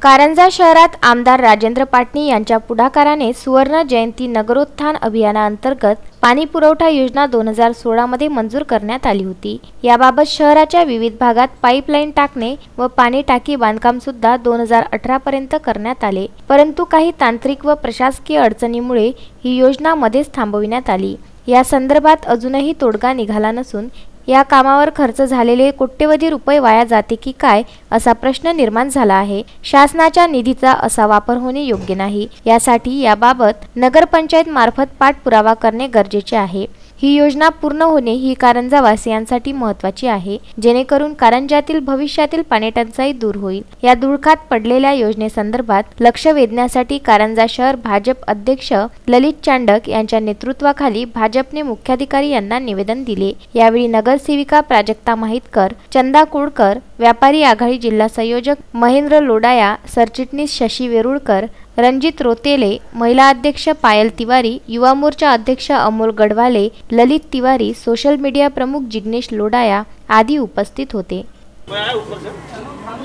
कारंजा शहरात आमदार राजेंद्र पाटणी यांच्या पुढाकाराने सुवर्ण जयंती नगरोत्थान अभियानाअंतर्गत पाणी पुरवठा योजना 2016 मध्ये मंजूर करण्यात आली होती। याबाबत शहराच्या विविध भागात पाईपलाईन टाकणे व पाणी टाकी बांधकाम सुद्धा 2018 पर्यंत करण्यात आले, परंतु काही तांत्रिक व प्रशासकीय अडचणीमुळे ही योजना मध्येच थांबविण्यात आली। या संदर्भात अजूनही तोडगा निघाला नसून या कामावर खर्च झालेले कोट्यवधी रुपये वाया जाते की काय असा प्रश्न निर्माण झाला आहे। शासनाच्या निधीचा असा वापर होणे योग्य नाही। यासाठी याबाबत नगरपंचायत मार्फत पाठपुरावा करणे गरजेचे आहे। ही योजना पूर्ण होणे ही कारंजा वासियांसाठी महत्त्वाची आहे, जेणेकरून कारंजातील भविष्यातील पाणीटंचाई दूर होईल। या दुःखात पडलेल्या योजनेसंदर्भात लक्ष वेधण्यासाठी कारंजा शहर भाजप अध्यक्ष ललित चांडक यांच्या नेतृत्वाखाली भाजपने मुख्याधिकारी यांना निवेदन दिले। यावेळी नगरसेविका प्राजक्ता माहितकर, चंदा कुडकर, व्यापारी आघाडी जिल्हा संयोजक महेंद्र लोडाया, सरचिटणीस शशी वेरुळकर, रणजित रोतेले, महिला अध्यक्ष पायल तिवारी, युवा मोर्चा अध्यक्ष अमोल गढवाले, ललित तिवारी, सोशल मीडिया प्रमुख जिग्नेश लोडाया आदी उपस्थित होते।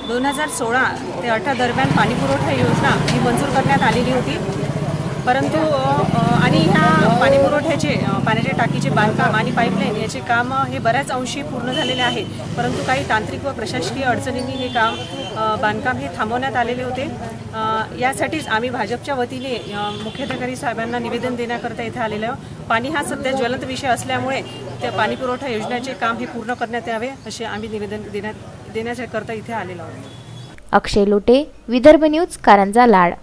2016 ते 18 दरम्यान पाणी पुरवठा योजना ही मंजूर करण्यात आलेली होती, परंतु आणि ह्या पाणी पुरवठ्याचे पाण्याच्या टाकीचे बांधकाम आणि पाईपलाईन याचे काम हे बऱ्याच अंशी पूर्ण झालेले आहे, परंतु काही तांत्रिक व प्रशासकीय अडचणींनी हे काम बांधकाम हे थांबवण्यात आलेले होते। यासाठीच आम्ही भाजपच्या वतीने मुख्याधिकारी साहेबांना निवेदन देण्याकरता इथे आलेलो आहोत। पाणी हा सध्या ज्वलंत विषय असल्यामुळे त्या पाणी पुरवठा योजनेचे काम हे पूर्ण करण्यात यावे असे आम्ही निवेदन देण्याकरता इथे आलेलो आहोत। अक्षय लोटे, विदर्भ न्यूज, कारंजा लाड।